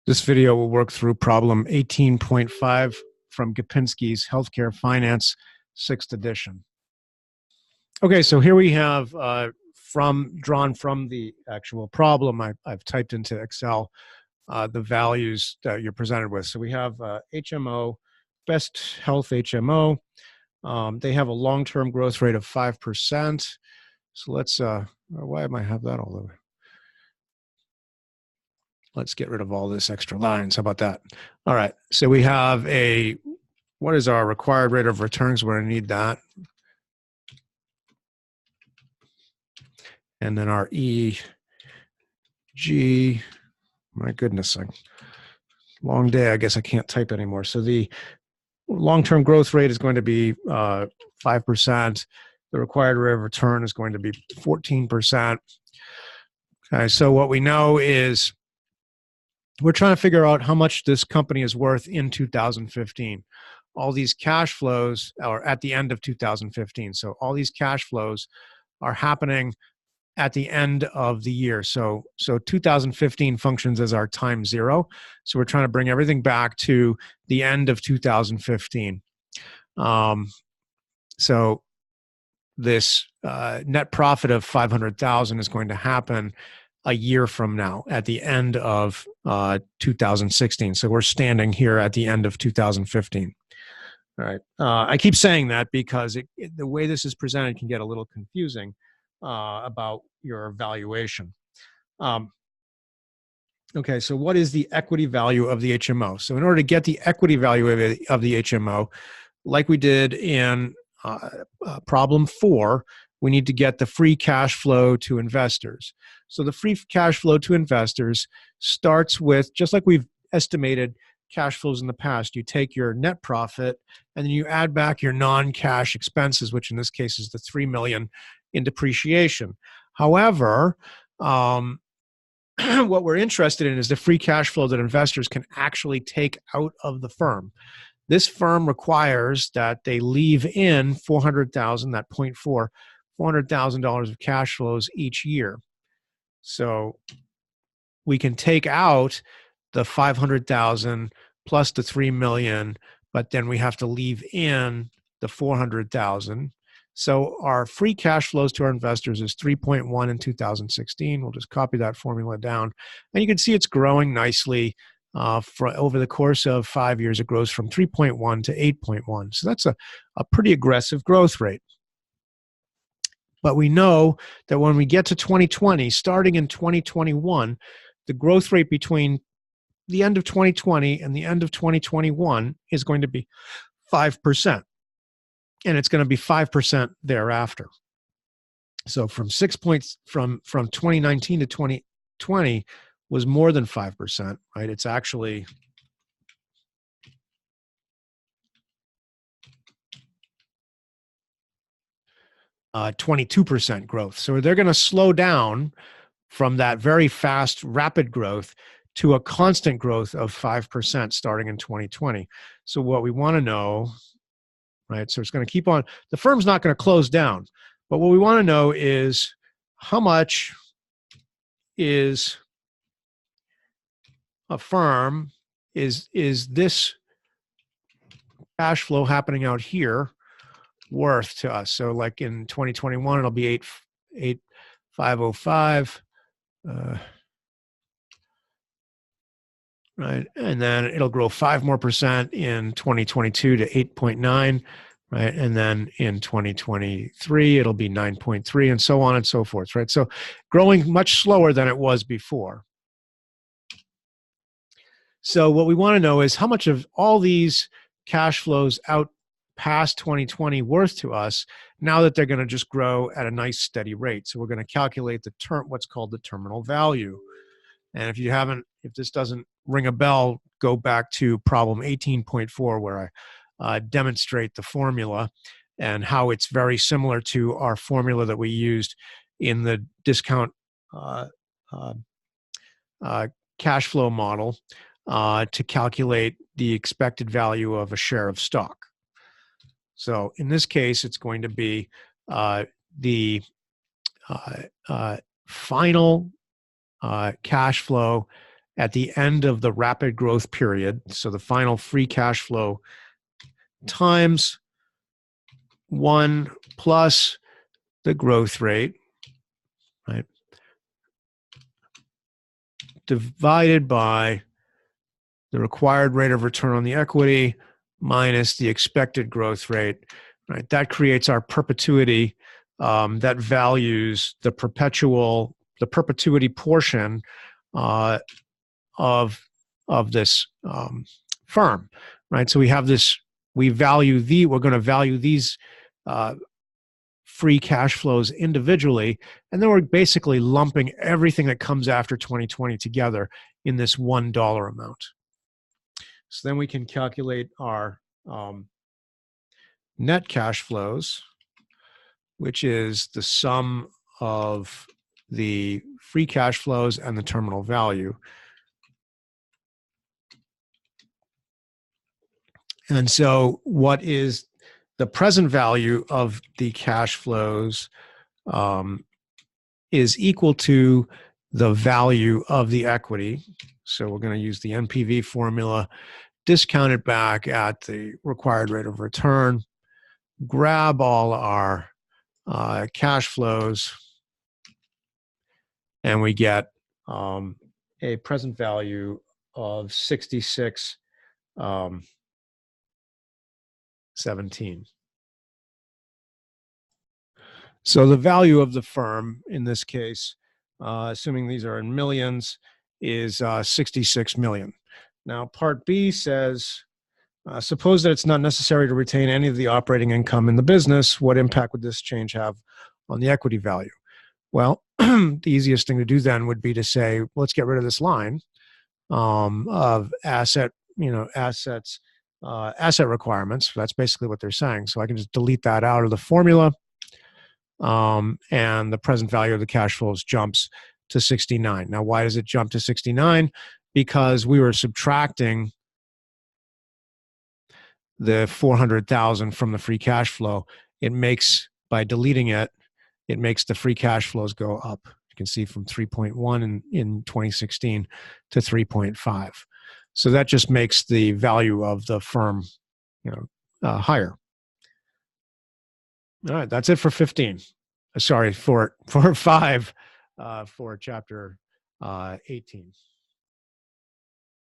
This video will work through problem 18.5 from Gapenski's Healthcare Finance, 6th edition. Okay, so here we have drawn from the actual problem. I've typed into Excel the values that you're presented with. So we have HMO, best health HMO. They have a long-term growth rate of 5%. So let's, why am I have that all over? Let's get rid of all this extra lines. How about that? All right. So we have what is our required rate of returns? We're going to need that. And then our EG, my goodness, long day. I guess I can't type anymore. So the long-term growth rate is going to be 5%. The required rate of return is going to be 14%. Okay. So what we know is we're trying to figure out how much this company is worth in 2015. All these cash flows are at the end of 2015. So all these cash flows are happening at the end of the year. So 2015 functions as our time zero. So we're trying to bring everything back to the end of 2015. So this net profit of $500,000 is going to happen a year from now at the end of 2016. So we're standing here at the end of 2015. All right. I keep saying that because the way this is presented can get a little confusing about your valuation. Okay, so what is the equity value of the HMO? So in order to get the equity value of the HMO, like we did in problem 4, we need to get the free cash flow to investors. So the free cash flow to investors starts with, just like we've estimated cash flows in the past, you take your net profit and then you add back your non-cash expenses, which in this case is the $3 million in depreciation. However, what we're interested in is the free cash flow that investors can actually take out of the firm. This firm requires that they leave in $400,000, that 0.4, $400,000 of cash flows each year. So we can take out the $500,000 plus the $3 million, but then we have to leave in the $400,000. So our free cash flows to our investors is 3.1 in 2016. We'll just copy that formula down. And you can see it's growing nicely. Over the course of 5 years, it grows from 3.1 to 8.1. So that's a pretty aggressive growth rate. But we know that when we get to 2020, starting in 2021, the growth rate between the end of 2020 and the end of 2021 is going to be 5%. And it's going to be 5% thereafter. So from 6 points from 2019 to 2020 was more than 5%, right? It's actually 22% growth. So they're going to slow down from that very fast, rapid growth to a constant growth of 5% starting in 2020. So what we want to know, right? So it's going to keep on. The firm's not going to close down, but what we want to know is how much is a firm, is this cash flow happening out here worth to us? So like in 2021, it'll be 8,505, right? And then it'll grow 5% more in 2022 to 8.9, right? And then in 2023, it'll be 9.3 and so on and so forth, right? So growing much slower than it was before. So what we want to know is how much of all these cash flows out past 2020 worth to us now that they're going to just grow at a nice steady rate. So we're going to calculate what's called the terminal value. And if this doesn't ring a bell, go back to problem 18.4 where I demonstrate the formula and how it's very similar to our formula that we used in the discount cash flow model to calculate the expected value of a share of stock. So in this case, it's going to be the final cash flow at the end of the rapid growth period. So the final free cash flow times 1 plus the growth rate, right, divided by the required rate of return on the equity minus the expected growth rate, right? That creates our perpetuity that values the perpetuity portion of this firm, right? So we have this. We're going to value these free cash flows individually, and then we're basically lumping everything that comes after 2020 together in this $1 amount. So then we can calculate our net cash flows, which is the sum of the free cash flows and the terminal value. And so what is the present value of the cash flows is equal to the value of the equity. So we're going to use the NPV formula, discount it back at the required rate of return, grab all our cash flows, and we get a present value of 66.17. So the value of the firm in this case, assuming these are in millions, is 66 million. Now, Part B says, suppose that it's not necessary to retain any of the operating income in the business. What impact would this change have on the equity value? Well, the easiest thing to do then would be to say, let's get rid of this line of asset requirements. That's basically what they're saying. So I can just delete that out of the formula. And the present value of the cash flows jumps to 69. Now, why does it jump to 69? Because we were subtracting the 400,000 from the free cash flow. It makes, by deleting it, it makes the free cash flows go up. You can see from 3.1 in 2016 to 3.5. So that just makes the value of the firm, higher. All right, that's it for 15. Sorry, for 5, for chapter 18.